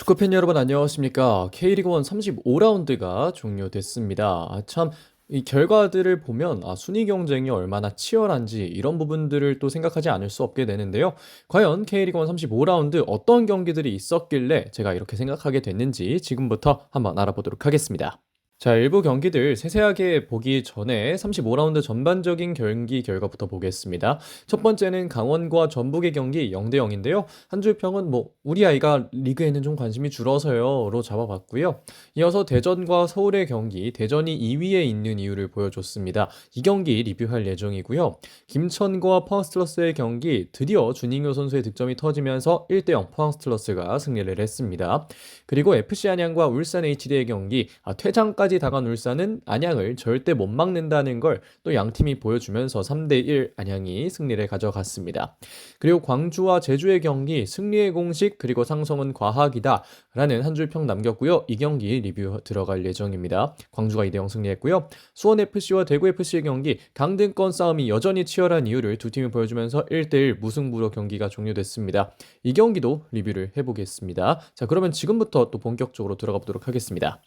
축구팬 여러분 안녕하십니까? K리그1 35라운드가 종료됐습니다. 참 이 결과들을 보면 순위 경쟁이 얼마나 치열한지 이런 부분들을 또 생각하지 않을 수 없게 되는데요. 과연 K리그1 35라운드 어떤 경기들이 있었길래 제가 이렇게 생각하게 됐는지 지금부터 한번 알아보도록 하겠습니다. 자, 일부 경기들 세세하게 보기 전에 35라운드 전반적인 경기 결과부터 보겠습니다. 첫 번째는 강원과 전북의 경기 0대 0인데요. 한 줄 평은 우리 아이가 리그에는 좀 관심이 줄어서요로 잡아봤고요. 이어서 대전과 서울의 경기, 대전이 2위에 있는 이유를 보여줬습니다. 이 경기 리뷰할 예정이고요. 김천과 포항스틸러스의 경기, 드디어 주닝요 선수의 득점이 터지면서 1대 0 포항스틸러스가 승리를 했습니다. 그리고 FC 안양과 울산 HD의 경기, 퇴장까지 당한 울산은 안양을 절대 못 막는다는 걸 또 양팀이 보여주면서 3대1 안양이 승리를 가져갔습니다. 그리고 광주와 제주의 경기, 승리의 공식 그리고 상성은 과학이다 라는 한 줄 평 남겼고요. 이 경기 리뷰 들어갈 예정입니다. 광주가 2대0 승리했고요. 수원FC와 대구FC의 경기, 강등권 싸움이 여전히 치열한 이유를 두 팀이 보여주면서 1대1 무승부로 경기가 종료됐습니다. 이 경기도 리뷰를 해보겠습니다. 자, 그러면 지금부터 또 본격적으로 들어가 보도록 하겠습니다.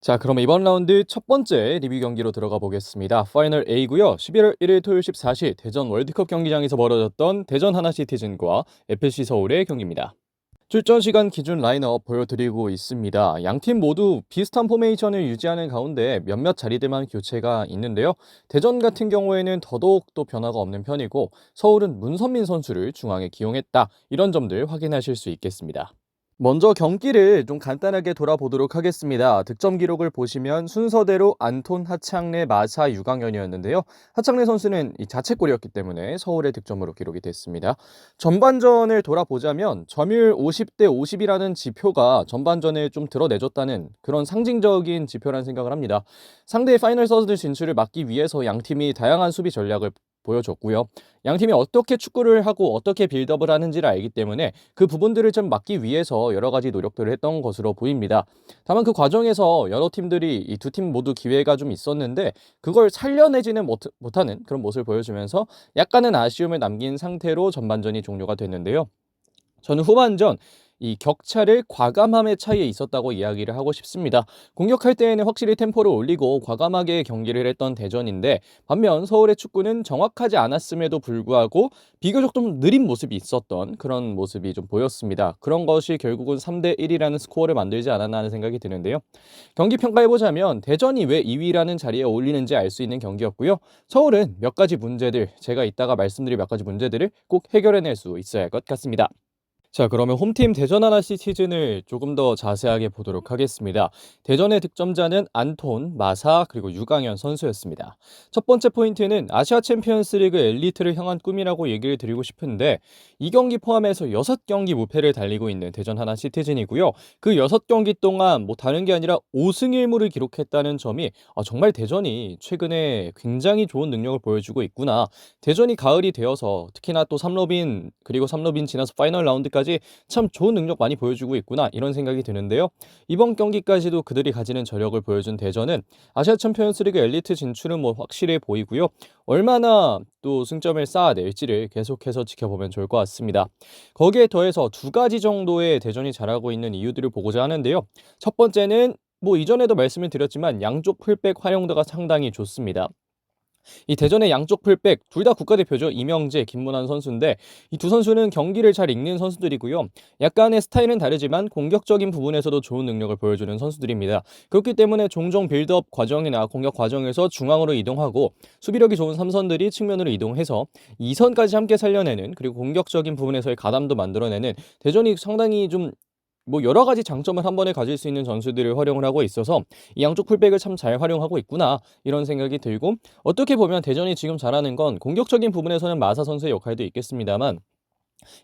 자, 그럼 이번 라운드 첫 번째 리뷰 경기로 들어가 보겠습니다. 파이널 A고요. 11월 1일 토요일 14시 대전 월드컵 경기장에서 벌어졌던 대전 하나시티즌과 FC 서울의 경기입니다. 출전 시간 기준 라인업 보여드리고 있습니다. 양팀 모두 비슷한 포메이션을 유지하는 가운데 몇몇 자리들만 교체가 있는데요. 대전 같은 경우에는 더더욱 또 변화가 없는 편이고 서울은 문선민 선수를 중앙에 기용했다. 이런 점들 확인하실 수 있겠습니다. 먼저 경기를 좀 간단하게 돌아보도록 하겠습니다. 득점 기록을 보시면 순서대로 안톤, 하창래, 마사, 유강현이었는데요. 하창래 선수는 이 자책골이었기 때문에 서울의 득점으로 기록이 됐습니다. 전반전을 돌아보자면 점유율 50대 50이라는 지표가 전반전에 좀 드러내줬다는 그런 상징적인 지표라는 생각을 합니다. 상대의 파이널 서드 진출을 막기 위해서 양팀이 다양한 수비 전략을 보여줬고요. 양팀이 어떻게 축구를 하고 어떻게 빌드업을 하는지를 알기 때문에 그 부분들을 좀 막기 위해서 여러 가지 노력들을 했던 것으로 보입니다. 다만 그 과정에서 여러 팀들이 이 두 팀 모두 기회가 좀 있었는데 그걸 살려내지는 못하는 그런 모습을 보여주면서 약간은 아쉬움을 남긴 상태로 전반전이 종료가 됐는데요. 저는 후반전 이 격차를 과감함의 차이에 있었다고 이야기를 하고 싶습니다. 공격할 때에는 확실히 템포를 올리고 과감하게 경기를 했던 대전인데 반면 서울의 축구는 정확하지 않았음에도 불구하고 비교적 좀 느린 모습이 있었던 그런 모습이 좀 보였습니다. 그런 것이 결국은 3대1이라는 스코어를 만들지 않았나 하는 생각이 드는데요. 경기 평가해보자면 대전이 왜 2위라는 자리에 어울리는지 알 수 있는 경기였고요. 서울은 몇 가지 문제들, 제가 이따가 말씀드릴 몇 가지 문제들을 꼭 해결해낼 수 있어야 할 것 같습니다. 자, 그러면 홈팀 대전 하나시티즌을 조금 더 자세하게 보도록 하겠습니다. 대전의 득점자는 안톤, 마사, 그리고 유강현 선수였습니다. 첫 번째 포인트는 아시아 챔피언스 리그 엘리트를 향한 꿈이라고 얘기를 드리고 싶은데 이 경기 포함해서 6경기 무패를 달리고 있는 대전 하나시티즌이고요. 그 6경기 동안 다른 게 아니라 5승 1무를 기록했다는 점이 정말 대전이 최근에 굉장히 좋은 능력을 보여주고 있구나. 대전이 가을이 되어서 특히나 또 삼로빈 그리고 삼로빈 지나서 파이널 라운드까지 참 좋은 능력 많이 보여주고 있구나 이런 생각이 드는데요. 이번 경기까지도 그들이 가지는 저력을 보여준 대전은 아시아 챔피언스리그 엘리트 진출은 확실해 보이고요. 얼마나 또 승점을 쌓아낼지를 계속해서 지켜보면 좋을 것 같습니다. 거기에 더해서 두 가지 정도의 대전이 잘하고 있는 이유들을 보고자 하는데요. 첫 번째는 이전에도 말씀을 드렸지만 양쪽 풀백 활용도가 상당히 좋습니다. 이 대전의 양쪽 풀백 둘 다 국가대표죠. 이명재, 김문환 선수인데 이 두 선수는 경기를 잘 읽는 선수들이고요. 약간의 스타일은 다르지만 공격적인 부분에서도 좋은 능력을 보여주는 선수들입니다. 그렇기 때문에 종종 빌드업 과정이나 공격 과정에서 중앙으로 이동하고 수비력이 좋은 삼선들이 측면으로 이동해서 2선까지 함께 살려내는 그리고 공격적인 부분에서의 가담도 만들어내는 대전이 상당히 좀 여러 가지 장점을 한 번에 가질 수 있는 전술들을 활용을 하고 있어서 이 양쪽 풀백을 참 잘 활용하고 있구나 이런 생각이 들고 어떻게 보면 대전이 지금 잘하는 건 공격적인 부분에서는 마사 선수의 역할도 있겠습니다만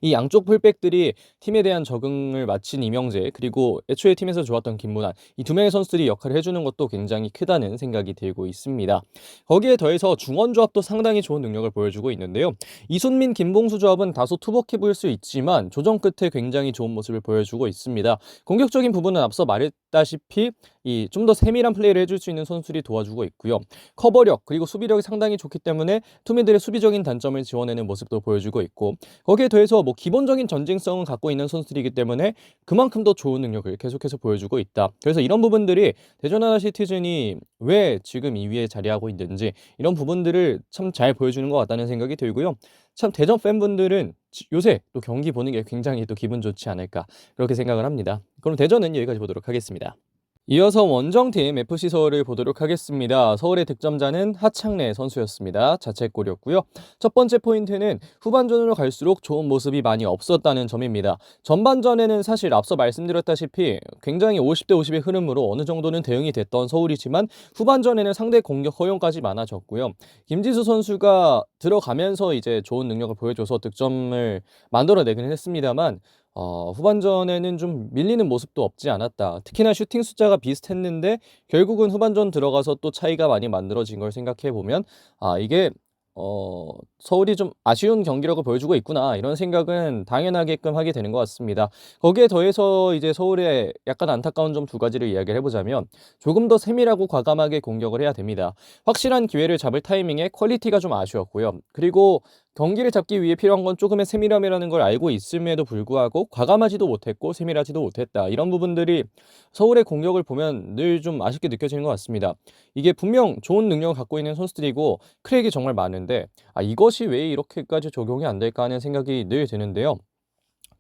이 양쪽 풀백들이 팀에 대한 적응을 마친 이명재 그리고 애초에 팀에서 좋았던 김문환 이 두 명의 선수들이 역할을 해주는 것도 굉장히 크다는 생각이 들고 있습니다. 거기에 더해서 중원 조합도 상당히 좋은 능력을 보여주고 있는데요. 이순민, 김봉수 조합은 다소 투박해 보일 수 있지만 조정 끝에 굉장히 좋은 모습을 보여주고 있습니다. 공격적인 부분은 앞서 말했다시피 이 좀 더 세밀한 플레이를 해줄 수 있는 선수들이 도와주고 있고요. 커버력 그리고 수비력이 상당히 좋기 때문에 투맨들의 수비적인 단점을 지원하는 모습도 보여주고 있고, 거기에 더해서 뭐 기본적인 전쟁성을 갖고 있는 선수들이기 때문에 그만큼 더 좋은 능력을 계속해서 보여주고 있다. 그래서 이런 부분들이 대전 하나 시티즌이 왜 지금 2위에 자리하고 있는지 이런 부분들을 참 잘 보여주는 것 같다는 생각이 들고요. 참 대전 팬분들은 요새 또 경기 보는 게 굉장히 또 기분 좋지 않을까 그렇게 생각을 합니다. 그럼 대전은 여기까지 보도록 하겠습니다. 이어서 원정팀 FC 서울을 보도록 하겠습니다. 서울의 득점자는 하창래 선수였습니다. 자책골이었고요. 첫 번째 포인트는 후반전으로 갈수록 좋은 모습이 많이 없었다는 점입니다. 전반전에는 사실 앞서 말씀드렸다시피 굉장히 50대 50의 흐름으로 어느 정도는 대응이 됐던 서울이지만 후반전에는 상대 공격 허용까지 많아졌고요. 김지수 선수가 들어가면서 이제 좋은 능력을 보여줘서 득점을 만들어내긴 했습니다만 후반전에는 좀 밀리는 모습도 없지 않았다. 특히나 슈팅 숫자가 비슷했는데 결국은 후반전 들어가서 또 차이가 많이 만들어진 걸 생각해 보면 이게 서울이 좀 아쉬운 경기력을 보여주고 있구나 이런 생각은 당연하게끔 하게 되는 것 같습니다. 거기에 더해서 이제 서울의 약간 안타까운 점 두 가지를 이야기를 해보자면 조금 더 세밀하고 과감하게 공격을 해야 됩니다. 확실한 기회를 잡을 타이밍에 퀄리티가 좀 아쉬웠고요. 그리고 경기를 잡기 위해 필요한 건 조금의 세밀함이라는 걸 알고 있음에도 불구하고 과감하지도 못했고 세밀하지도 못했다. 이런 부분들이 서울의 공격을 보면 늘 좀 아쉽게 느껴지는 것 같습니다. 이게 분명 좋은 능력을 갖고 있는 선수들이고 크랙이 정말 많은데 이것이 왜 이렇게까지 적용이 안 될까 하는 생각이 늘 드는데요.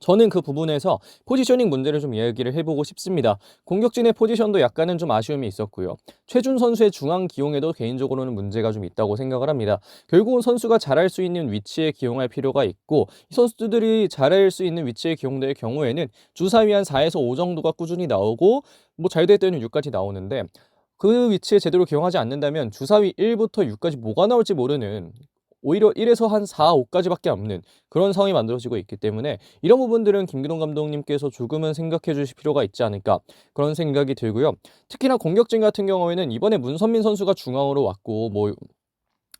저는 그 부분에서 포지셔닝 문제를 좀 이야기를 해보고 싶습니다. 공격진의 포지션도 약간은 좀 아쉬움이 있었고요. 최준 선수의 중앙 기용에도 개인적으로는 문제가 좀 있다고 생각을 합니다. 결국은 선수가 잘할 수 있는 위치에 기용할 필요가 있고, 이 선수들이 잘할 수 있는 위치에 기용될 경우에는 주사위 한 4에서 5 정도가 꾸준히 나오고 뭐 잘 될 때는 6까지 나오는데, 그 위치에 제대로 기용하지 않는다면 주사위 1부터 6까지 뭐가 나올지 모르는, 오히려 1에서 한 4, 5까지밖에 없는 그런 상황이 만들어지고 있기 때문에 이런 부분들은 김기동 감독님께서 조금은 생각해 주실 필요가 있지 않을까 그런 생각이 들고요. 특히나 공격진 같은 경우에는 이번에 문선민 선수가 중앙으로 왔고 뭐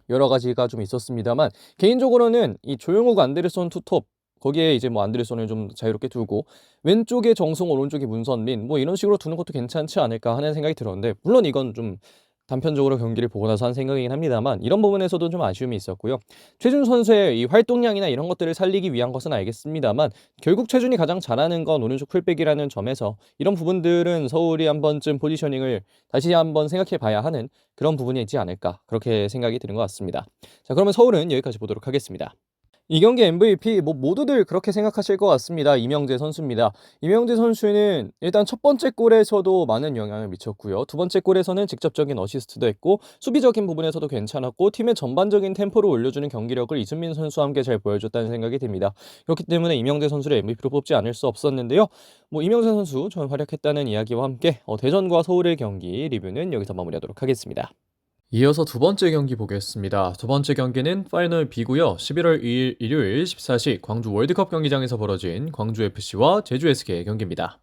여러 가지가 좀 있었습니다만, 개인적으로는 이 조용욱 안데르손 투톱 거기에 이제 뭐 안데르손을 좀 자유롭게 두고 왼쪽에 정승 오른쪽에 문선민 뭐 이런 식으로 두는 것도 괜찮지 않을까 하는 생각이 들었는데, 물론 이건 좀 단편적으로 경기를 보고 나서 한 생각이긴 합니다만 이런 부분에서도 좀 아쉬움이 있었고요. 최준 선수의 이 활동량이나 이런 것들을 살리기 위한 것은 알겠습니다만 결국 최준이 가장 잘하는 건 오른쪽 풀백이라는 점에서 이런 부분들은 서울이 한 번쯤 포지셔닝을 다시 한번 생각해 봐야 하는 그런 부분이 있지 않을까 그렇게 생각이 드는 것 같습니다. 자, 그러면 서울은 여기까지 보도록 하겠습니다. 이 경기 MVP 뭐 모두들 그렇게 생각하실 것 같습니다. 이명재 선수입니다. 이명재 선수는 일단 첫 번째 골에서도 많은 영향을 미쳤고요. 두 번째 골에서는 직접적인 어시스트도 했고 수비적인 부분에서도 괜찮았고 팀의 전반적인 템포를 올려주는 경기력을 이순민 선수와 함께 잘 보여줬다는 생각이 듭니다. 그렇기 때문에 이명재 선수를 MVP로 뽑지 않을 수 없었는데요. 뭐 이명재 선수 전 활약했다는 이야기와 함께 대전과 서울의 경기 리뷰는 여기서 마무리하도록 하겠습니다. 이어서 두 번째 경기 보겠습니다. 두 번째 경기는 파이널 B고요. 11월 2일 일요일 14시 광주 월드컵 경기장에서 벌어진 광주FC와 제주 SK의 경기입니다.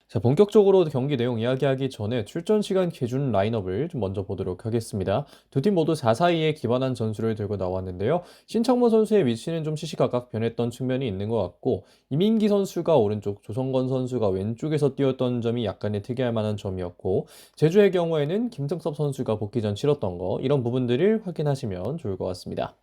자, 본격적으로 경기 내용 이야기하기 전에 출전 시간 기준 라인업을 좀 먼저 보도록 하겠습니다. 두 팀 모두 4-4-2에 기반한 전술을 들고 나왔는데요. 신창모 선수의 위치는 좀 시시각각 변했던 측면이 있는 것 같고, 이민기 선수가 오른쪽, 조성건 선수가 왼쪽에서 뛰었던 점이 약간의 특이할 만한 점이었고, 제주의 경우에는 김승섭 선수가 복귀전 치렀던 거, 이런 부분들을 확인하시면 좋을 것 같습니다.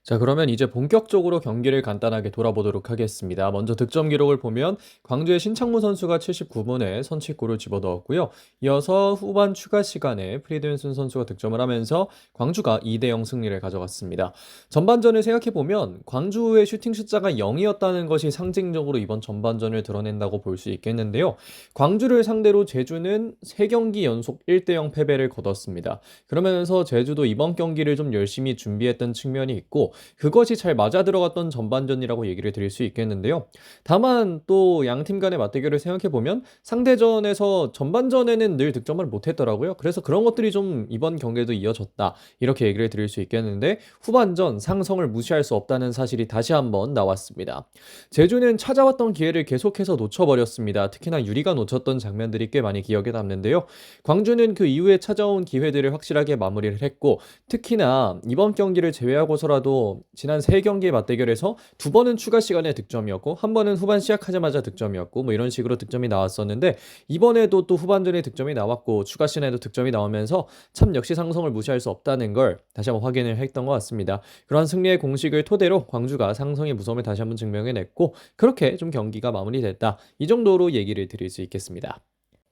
자, 그러면 이제 본격적으로 경기를 간단하게 돌아보도록 하겠습니다. 먼저 득점 기록을 보면 광주의 신창무 선수가 79분에 선취골을 집어넣었고요. 이어서 후반 추가 시간에 프리드윈슨 선수가 득점을 하면서 광주가 2대0 승리를 가져갔습니다. 전반전을 생각해보면 광주의 슈팅 숫자가 0이었다는 것이 상징적으로 이번 전반전을 드러낸다고 볼 수 있겠는데요. 광주를 상대로 제주는 3경기 연속 1대0 패배를 거뒀습니다. 그러면서 제주도 이번 경기를 좀 열심히 준비했던 측면이 있고, 그것이 잘 맞아 들어갔던 전반전이라고 얘기를 드릴 수 있겠는데요. 다만 또 양팀 간의 맞대결을 생각해보면 상대전에서 전반전에는 늘 득점을 못했더라고요. 그래서 그런 것들이 좀 이번 경기에도 이어졌다 이렇게 얘기를 드릴 수 있겠는데, 후반전 상성을 무시할 수 없다는 사실이 다시 한번 나왔습니다. 제주는 찾아왔던 기회를 계속해서 놓쳐버렸습니다. 특히나 유리가 놓쳤던 장면들이 꽤 많이 기억에 남는데요. 광주는 그 이후에 찾아온 기회들을 확실하게 마무리를 했고, 특히나 이번 경기를 제외하고서라도 뭐 지난 3경기 맞대결에서 2번은 추가 시간에 득점이었고 1번은 후반 시작하자마자 득점이었고 뭐 이런 식으로 득점이 나왔었는데 이번에도 또 후반전에 득점이 나왔고 추가 시간에도 득점이 나오면서 참 역시 상성을 무시할 수 없다는 걸 다시 한번 확인을 했던 것 같습니다. 그러한 승리의 공식을 토대로 광주가 상성의 무서움을 다시 한번 증명해냈고 그렇게 좀 경기가 마무리됐다. 이 정도로 얘기를 드릴 수 있겠습니다.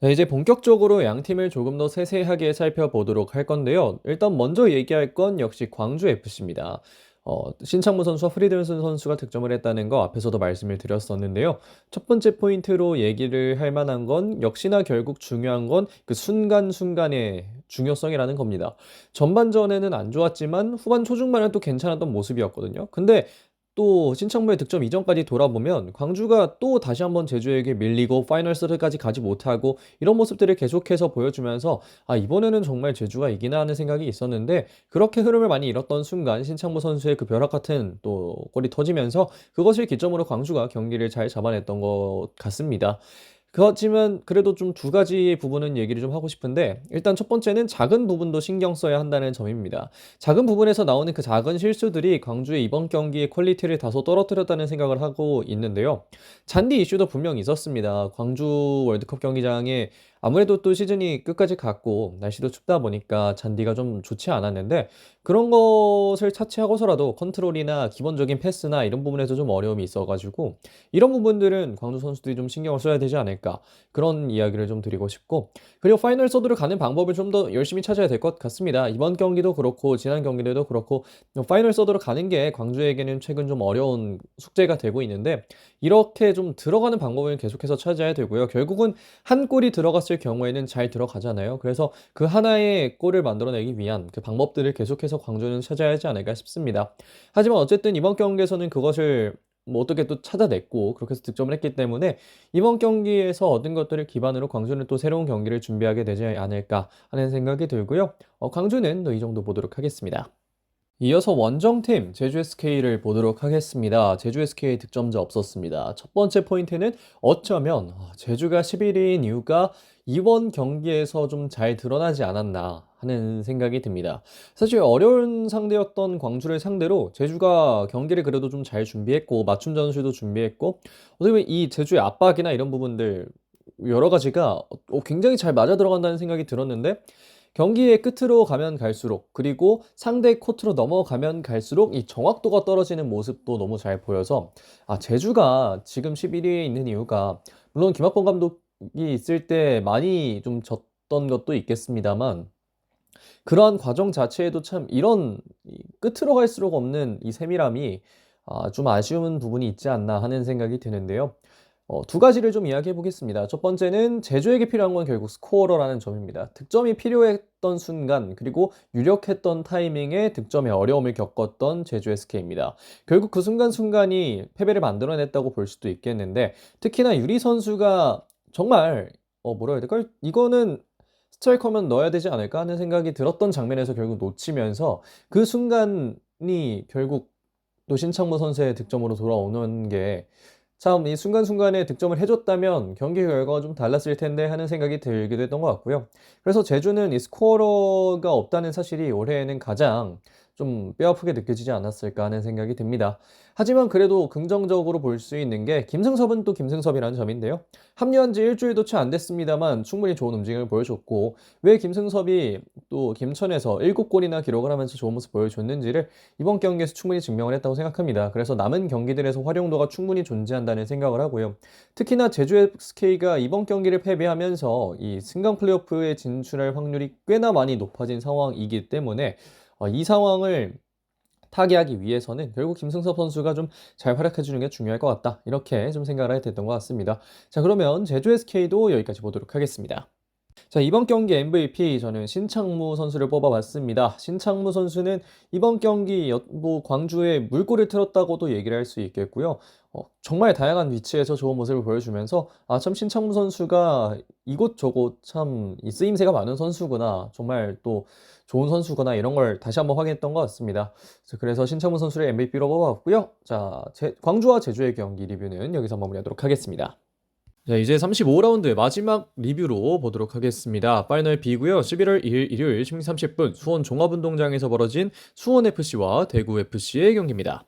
자, 이제 본격적으로 양 팀을 조금 더 세세하게 살펴보도록 할 건데요. 일단 먼저 얘기할 건 역시 광주 FC입니다. 신창무 선수와 프리드슨 선수가 득점을 했다는 거 앞에서도 말씀을 드렸었는데요. 첫 번째 포인트로 얘기를 할 만한 건 역시나 결국 중요한 건 그 순간순간의 중요성이라는 겁니다. 전반전에는 안 좋았지만 후반 초중반은 또 괜찮았던 모습이었거든요. 근데 또 신창무의 득점 이전까지 돌아보면 광주가 또 다시 한번 제주에게 밀리고 파이널 서드까지 가지 못하고 이런 모습들을 계속해서 보여주면서 아 이번에는 정말 제주가 이기나 하는 생각이 있었는데 그렇게 흐름을 많이 잃었던 순간 신창무 선수의 그 벼락 같은 또 골이 터지면서 그것을 기점으로 광주가 경기를 잘 잡아냈던 것 같습니다. 그렇지만 그래도 좀 두 가지 부분은 얘기를 좀 하고 싶은데 일단 첫 번째는 작은 부분도 신경 써야 한다는 점입니다. 작은 부분에서 나오는 그 작은 실수들이 광주의 이번 경기의 퀄리티를 다소 떨어뜨렸다는 생각을 하고 있는데요. 잔디 이슈도 분명히 있었습니다. 광주 월드컵 경기장에 아무래도 또 시즌이 끝까지 갔고 날씨도 춥다 보니까 잔디가 좀 좋지 않았는데 그런 것을 차치하고서라도 컨트롤이나 기본적인 패스나 이런 부분에서 좀 어려움이 있어가지고 이런 부분들은 광주 선수들이 좀 신경을 써야 되지 않을까 그런 이야기를 좀 드리고 싶고 그리고 파이널 서드로 가는 방법을 좀 더 열심히 찾아야 될 것 같습니다. 이번 경기도 그렇고 지난 경기들도 그렇고 파이널 서드로 가는 게 광주에게는 최근 좀 어려운 숙제가 되고 있는데 이렇게 좀 들어가는 방법을 계속해서 찾아야 되고요. 결국은 한 골이 들어갔을 경우에는 잘 들어가잖아요. 그래서 그 하나의 골을 만들어내기 위한 그 방법들을 계속해서 광주는 찾아야 하지 않을까 싶습니다. 하지만 어쨌든 이번 경기에서는 그것을 뭐 어떻게 또 찾아냈고 그렇게 해서 득점을 했기 때문에 이번 경기에서 얻은 것들을 기반으로 광주는 또 새로운 경기를 준비하게 되지 않을까 하는 생각이 들고요. 광주는 이 정도 보도록 하겠습니다. 이어서 원정팀 제주 SK를 보도록 하겠습니다. 제주 SK 득점자 없었습니다. 첫 번째 포인트는 어쩌면 제주가 11위인 이유가 이번 경기에서 좀 잘 드러나지 않았나 하는 생각이 듭니다. 사실 어려운 상대였던 광주를 상대로 제주가 경기를 그래도 좀 잘 준비했고 맞춤 전술도 준비했고 어떻게 보면 이 제주의 압박이나 이런 부분들 여러 가지가 굉장히 잘 맞아 들어간다는 생각이 들었는데 경기의 끝으로 가면 갈수록 그리고 상대 코트로 넘어가면 갈수록 이 정확도가 떨어지는 모습도 너무 잘 보여서 제주가 지금 11위에 있는 이유가 물론 김학범 감독이 있을 때 많이 좀 졌던 것도 있겠습니다만 그러한 과정 자체에도 참 이런 끝으로 갈수록 없는 이 세밀함이 좀 아쉬운 부분이 있지 않나 하는 생각이 드는데요. 두 가지를 좀 이야기해 보겠습니다. 첫 번째는 제주에게 필요한 건 결국 스코어러라는 점입니다. 득점이 필요했던 순간 그리고 유력했던 타이밍에 득점의 어려움을 겪었던 제주 SK입니다. 결국 그 순간순간이 패배를 만들어냈다고 볼 수도 있겠는데 특히나 유리 선수가 정말 뭐라 해야 될까요? 이거는 스트라이커면 넣어야 되지 않을까 하는 생각이 들었던 장면에서 결국 놓치면서 그 순간이 결국 또 신창무 선수의 득점으로 돌아오는 게 참 이 순간순간에 득점을 해줬다면 경기 결과가 좀 달랐을 텐데 하는 생각이 들기도 했던 것 같고요. 그래서 제주는 이 스코어러가 없다는 사실이 올해에는 가장 좀 뼈아프게 느껴지지 않았을까 하는 생각이 듭니다. 하지만 그래도 긍정적으로 볼 수 있는 게 김승섭은 또 김승섭이라는 점인데요. 합류한 지 일주일도 채 안 됐습니다만 충분히 좋은 움직임을 보여줬고 왜 김승섭이 또 김천에서 7골이나 기록을 하면서 좋은 모습 보여줬는지를 이번 경기에서 충분히 증명을 했다고 생각합니다. 그래서 남은 경기들에서 활용도가 충분히 존재한다는 생각을 하고요. 특히나 제주 SK가 이번 경기를 패배하면서 이 승강 플레이오프에 진출할 확률이 꽤나 많이 높아진 상황이기 때문에 이 상황을 타개하기 위해서는 결국 김승섭 선수가 좀 잘 활약해 주는 게 중요할 것 같다. 이렇게 좀 생각을 하게 됐던 것 같습니다. 자, 그러면 제주 SK도 여기까지 보도록 하겠습니다. 자, 이번 경기 MVP 저는 신창무 선수를 뽑아봤습니다. 신창무 선수는 이번 경기 뭐 광주에 물꼬를 틀었다고도 얘기를 할 수 있겠고요. 정말 다양한 위치에서 좋은 모습을 보여주면서 참 신창무 선수가 이곳저곳 참 이 쓰임새가 많은 선수구나. 정말 또 좋은 선수구나. 이런 걸 다시 한번 확인했던 것 같습니다. 그래서 신창무 선수를 MVP로 뽑아봤고요. 자, 광주와 제주의 경기 리뷰는 여기서 마무리하도록 하겠습니다. 자, 이제 35라운드의 마지막 리뷰로 보도록 하겠습니다. 파이널 B고요. 11월 2일 일요일 심리 30분 수원 종합운동장에서 벌어진 수원FC와 대구FC의 경기입니다.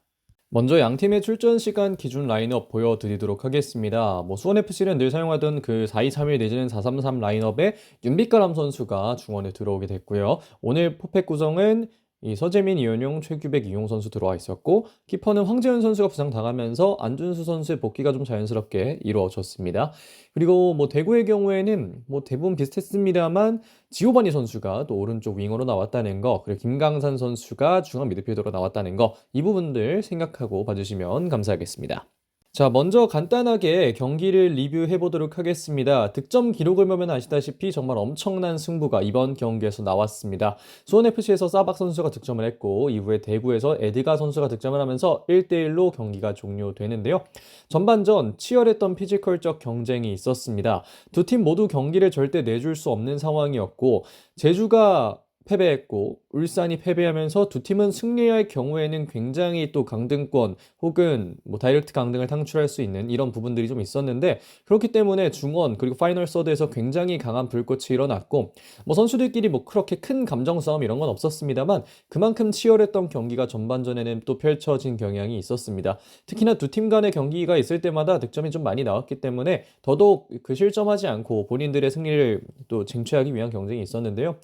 먼저 양 팀의 출전 시간 기준 라인업 보여드리도록 하겠습니다. 수원FC는 늘 사용하던 그 4-2-3-1 내지는 4-3-3 라인업에 윤빛가람 선수가 중원에 들어오게 됐고요. 오늘 포백 구성은 이 서재민, 이현용, 최규백, 이용 선수 들어와 있었고 키퍼는 황재현 선수가 부상당하면서 안준수 선수의 복귀가 좀 자연스럽게 이루어졌습니다. 그리고 대구의 경우에는 대부분 비슷했습니다만 지오바니 선수가 또 오른쪽 윙어로 나왔다는 거, 그리고 김강산 선수가 중앙 미드필더로 나왔다는 거, 이 부분들 생각하고 봐주시면 감사하겠습니다. 자, 먼저 간단하게 경기를 리뷰해 보도록 하겠습니다. 득점 기록을 보면 아시다시피 정말 엄청난 승부가 이번 경기에서 나왔습니다. 수원FC에서 사박 선수가 득점을 했고 이후에 대구에서 에드가 선수가 득점을 하면서 1대1로 경기가 종료되는데요. 전반전 치열했던 피지컬적 경쟁이 있었습니다. 두 팀 모두 경기를 절대 내줄 수 없는 상황이었고 제주가 패배했고 울산이 패배하면서 두 팀은 승리할 경우에는 굉장히 또 강등권 혹은 다이렉트 강등을 창출할 수 있는 이런 부분들이 좀 있었는데, 그렇기 때문에 중원 그리고 파이널 서드에서 굉장히 강한 불꽃이 일어났고 선수들끼리 그렇게 큰 감정 싸움 이런 건 없었습니다만 그만큼 치열했던 경기가 전반전에는 또 펼쳐진 경향이 있었습니다. 특히나 두 팀 간의 경기가 있을 때마다 득점이 좀 많이 나왔기 때문에 더더욱 실점하지 않고 본인들의 승리를 또 쟁취하기 위한 경쟁이 있었는데요.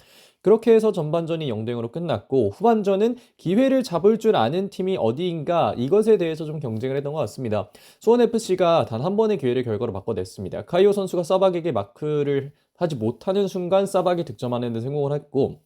그렇게 해서 전반전이 0대0으로 끝났고 후반전은 기회를 잡을 줄 아는 팀이 어디인가, 이것에 대해서 좀 경쟁을 했던 것 같습니다. 수원FC가 단 한 번의 기회를 결과로 바꿔냈습니다. 카이오 선수가 사박에게 마크를 하지 못하는 순간 사박이 득점하는 데 성공을 했고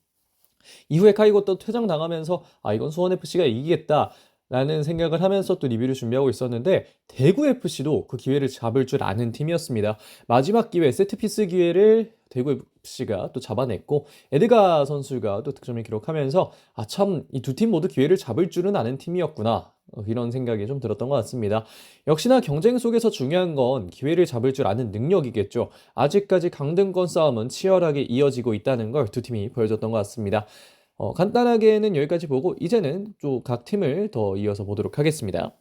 이후에 카이오 또 퇴장당하면서 이건 수원FC가 이기겠다 라는 생각을 하면서 또 리뷰를 준비하고 있었는데 대구FC도 그 기회를 잡을 줄 아는 팀이었습니다. 마지막 기회, 세트피스 기회를 대구FC가 또 잡아냈고 에드가 선수가 또 득점을 기록하면서 참 이 두 팀 모두 기회를 잡을 줄은 아는 팀이었구나, 이런 생각이 좀 들었던 것 같습니다. 역시나 경쟁 속에서 중요한 건 기회를 잡을 줄 아는 능력이겠죠. 아직까지 강등권 싸움은 치열하게 이어지고 있다는 걸 두 팀이 보여줬던 것 같습니다. 간단하게는 여기까지 보고 이제는 또 각 팀을 더 이어서 보도록 하겠습니다.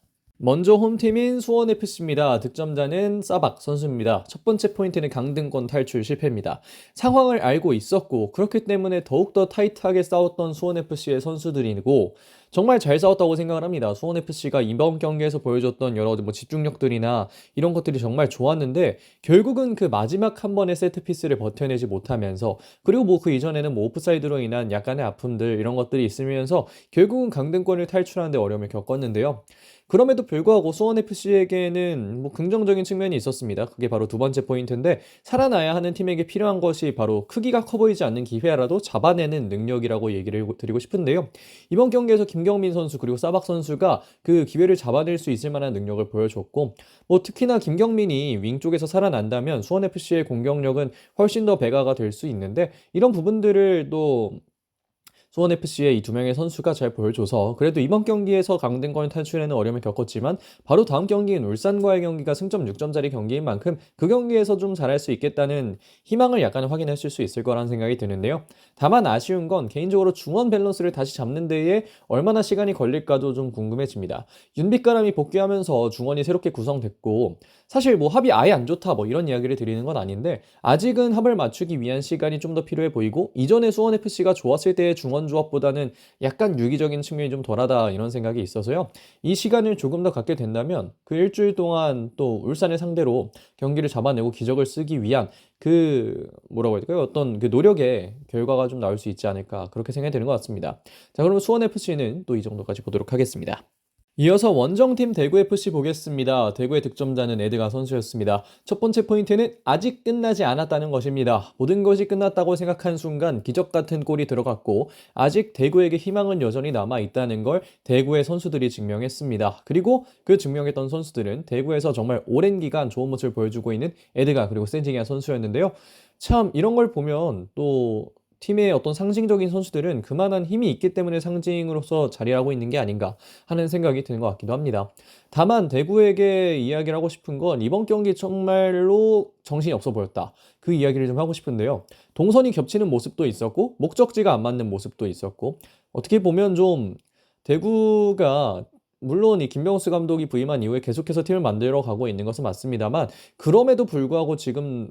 먼저 홈팀인 수원FC입니다. 득점자는 사박 선수입니다. 첫 번째 포인트는 강등권 탈출 실패입니다. 상황을 알고 있었고 그렇기 때문에 더욱더 타이트하게 싸웠던 수원FC의 선수들이고 정말 잘 싸웠다고 생각을 합니다. 수원FC가 이번 경기에서 보여줬던 여러 집중력들이나 이런 것들이 정말 좋았는데 결국은 그 마지막 한 번의 세트피스를 버텨내지 못하면서, 그리고 그 이전에는 오프사이드로 인한 약간의 아픔들 이런 것들이 있으면서 결국은 강등권을 탈출하는 데 어려움을 겪었는데요. 그럼에도 불구하고 수원FC에게는 긍정적인 측면이 있었습니다. 그게 바로 두 번째 포인트인데, 살아나야 하는 팀에게 필요한 것이 바로 크기가 커 보이지 않는 기회라도 잡아내는 능력이라고 얘기를 드리고 싶은데요. 이번 경기에서 김경민 선수 그리고 사박 선수가 그 기회를 잡아낼 수 있을 만한 능력을 보여줬고 특히나 김경민이 윙 쪽에서 살아난다면 수원FC의 공격력은 훨씬 더 배가가 될 수 있는데, 이런 부분들을 또 수원FC의 이 두 명의 선수가 잘 보여줘서 그래도 이번 경기에서 강등권 탈출에는 어려움을 겪었지만 바로 다음 경기인 울산과의 경기가 승점 6점짜리 경기인 만큼 그 경기에서 좀 잘할 수 있겠다는 희망을 약간 확인하실 수 있을 거라는 생각이 드는데요. 다만 아쉬운 건 개인적으로 중원 밸런스를 다시 잡는 데에 얼마나 시간이 걸릴까도 좀 궁금해집니다. 윤빛가람이 복귀하면서 중원이 새롭게 구성됐고 사실 합이 아예 안 좋다 이런 이야기를 드리는 건 아닌데 아직은 합을 맞추기 위한 시간이 좀 더 필요해 보이고 이전에 수원FC가 좋았을 때의 중원 조합보다는 약간 유기적인 측면이 좀 덜하다, 이런 생각이 있어서요. 이 시간을 조금 더 갖게 된다면 그 일주일 동안 또 울산을 상대로 경기를 잡아내고 기적을 쓰기 위한 뭐라고 해야 될까요? 어떤 그 노력의 결과가 좀 나올 수 있지 않을까, 그렇게 생각이 드는 것 같습니다. 자, 그럼 수원FC는 또 이 정도까지 보도록 하겠습니다. 이어서 원정팀 대구FC 보겠습니다. 대구의 득점자는 에드가 선수였습니다. 첫 번째 포인트는 아직 끝나지 않았다는 것입니다. 모든 것이 끝났다고 생각한 순간 기적 같은 골이 들어갔고 아직 대구에게 희망은 여전히 남아있다는 걸 대구의 선수들이 증명했습니다. 그리고 그 증명했던 선수들은 대구에서 정말 오랜 기간 좋은 모습을 보여주고 있는 에드가 그리고 센티니아 선수였는데요. 참 이런 걸 보면 또 팀의 어떤 상징적인 선수들은 그만한 힘이 있기 때문에 상징으로서 자리하고 있는 게 아닌가 하는 생각이 드는 것 같기도 합니다. 다만 대구에게 이야기를 하고 싶은 건 이번 경기 정말로 정신이 없어 보였다, 그 이야기를 좀 하고 싶은데요. 동선이 겹치는 모습도 있었고 목적지가 안 맞는 모습도 있었고 어떻게 보면 좀 대구가 물론 이 김병수 감독이 부임한 이후에 계속해서 팀을 만들어 가고 있는 것은 맞습니다만 그럼에도 불구하고 지금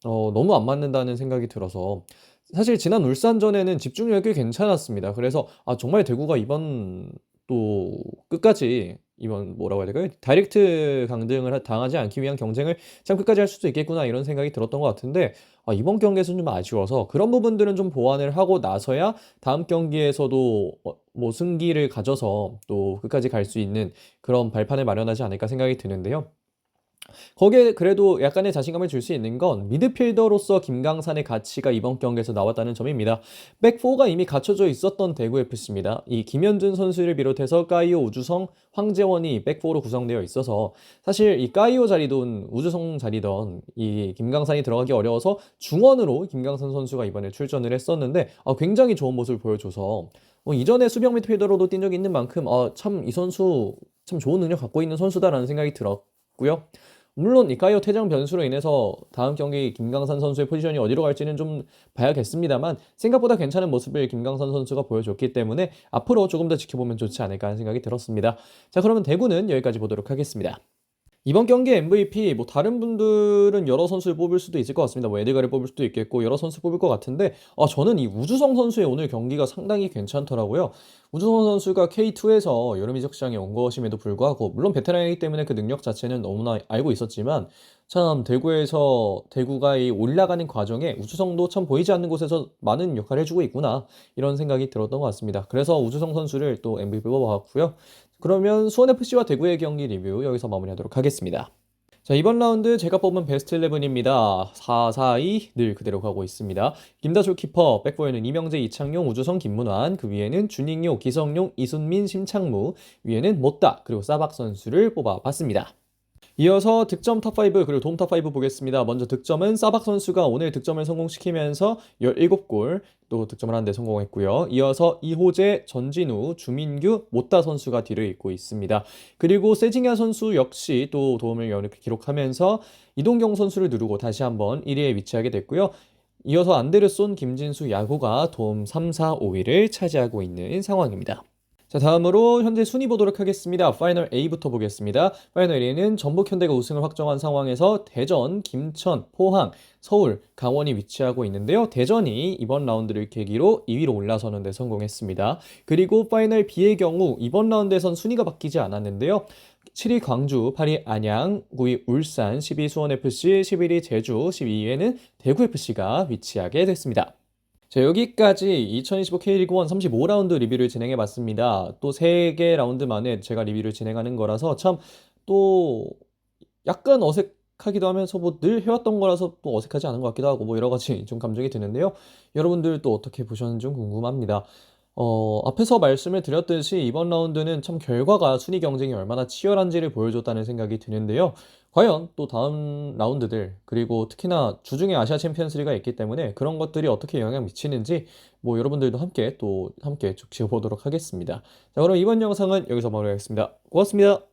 너무 안 맞는다는 생각이 들어서 사실 지난 울산전에는 집중력이 꽤 괜찮았습니다. 그래서 정말 대구가 이번 또 끝까지 이번 뭐라고 해야 될까요? 다이렉트 강등을 당하지 않기 위한 경쟁을 참 끝까지 할 수도 있겠구나 이런 생각이 들었던 것 같은데 이번 경기에서는 좀 아쉬워서 그런 부분들은 좀 보완을 하고 나서야 다음 경기에서도 뭐 승기를 가져서 또 끝까지 갈 수 있는 그런 발판을 마련하지 않을까 생각이 드는데요. 거기에 그래도 약간의 자신감을 줄 수 있는 건 미드필더로서 김강산의 가치가 이번 경기에서 나왔다는 점입니다. 백4가 이미 갖춰져 있었던 대구FC입니다. 이 김현준 선수를 비롯해서 까이오, 우주성, 황재원이 백4로 구성되어 있어서 사실 이 까이오 자리든 우주성 자리든 이 김강산이 들어가기 어려워서 중원으로 김강산 선수가 이번에 출전을 했었는데 굉장히 좋은 모습을 보여줘서 이전에 수비형 미드필더로도 뛴 적이 있는 만큼 참 이 선수 참 좋은 능력 갖고 있는 선수다라는 생각이 들었고요. 물론 이카이오 퇴장 변수로 인해서 다음 경기 김강산 선수의 포지션이 어디로 갈지는 좀 봐야겠습니다만 생각보다 괜찮은 모습을 김강산 선수가 보여줬기 때문에 앞으로 조금 더 지켜보면 좋지 않을까 하는 생각이 들었습니다. 자, 그러면 대구는 여기까지 보도록 하겠습니다. 이번 경기 MVP 뭐 다른 분들은 여러 선수를 뽑을 수도 있을 것 같습니다. 뭐 에드가를 뽑을 수도 있겠고 여러 선수 뽑을 것 같은데 저는 이 우주성 선수의 오늘 경기가 상당히 괜찮더라고요. 우주성 선수가 K2에서 여름 이적 시장에 온 것임에도 불구하고 물론 베테랑이기 때문에 그 능력 자체는 너무나 알고 있었지만 참 대구가 이 올라가는 과정에 우주성도 참 보이지 않는 곳에서 많은 역할을 해주고 있구나 이런 생각이 들었던 것 같습니다. 그래서 우주성 선수를 또 MVP 뽑아봤고요. 그러면 수원FC와 대구의 경기 리뷰 여기서 마무리하도록 하겠습니다. 자, 이번 라운드 제가 뽑은 베스트 11입니다. 4-4-2 늘 그대로 가고 있습니다. 김다솔 키퍼, 백포에는 이명재, 이창용, 우주성, 김문환, 그 위에는 준익요, 기성용, 이순민, 심창무, 위에는 못다, 그리고 사박 선수를 뽑아봤습니다. 이어서 득점 탑5 그리고 도움 탑5 보겠습니다. 먼저 득점은 사박 선수가 오늘 득점을 성공시키면서 17골 또 득점을 하는데 성공했고요. 이어서 이호재, 전진우, 주민규, 못다 선수가 뒤를 잇고 있습니다. 그리고 세징야 선수 역시 또 도움을 이렇게 기록하면서 이동경 선수를 누르고 다시 한번 1위에 위치하게 됐고요. 이어서 안데르손, 김진수, 야구가 도움 3, 4, 5위를 차지하고 있는 상황입니다. 자, 다음으로 현재 순위 보도록 하겠습니다. 파이널 A부터 보겠습니다. 파이널 A는 전북 현대가 우승을 확정한 상황에서 대전, 김천, 포항, 서울, 강원이 위치하고 있는데요. 대전이 이번 라운드를 계기로 2위로 올라서는 데 성공했습니다. 그리고 파이널 B의 경우 이번 라운드에선 순위가 바뀌지 않았는데요. 7위 광주, 8위 안양, 9위 울산, 10위 수원FC, 11위 제주, 12위에는 대구FC가 위치하게 됐습니다. 자, 여기까지 2025 K리그1 35라운드 리뷰를 진행해 봤습니다. 또 3개 라운드 만에 제가 리뷰를 진행하는 거라서 참 또 약간 어색하기도 하면서 뭐 늘 해왔던 거라서 또 어색하지 않은 것 같기도 하고 뭐 여러 가지 좀 감정이 드는데요. 여러분들 또 어떻게 보셨는지 좀 궁금합니다. 앞에서 말씀을 드렸듯이 이번 라운드는 참 결과가 순위 경쟁이 얼마나 치열한지를 보여줬다는 생각이 드는데요. 과연 또 다음 라운드들 그리고 특히나 주중에 아시아 챔피언스리가 있기 때문에 그런 것들이 어떻게 영향 미치는지 뭐 여러분들도 함께 쭉 지켜보도록 하겠습니다. 자, 그럼 이번 영상은 여기서 마무리하겠습니다. 고맙습니다.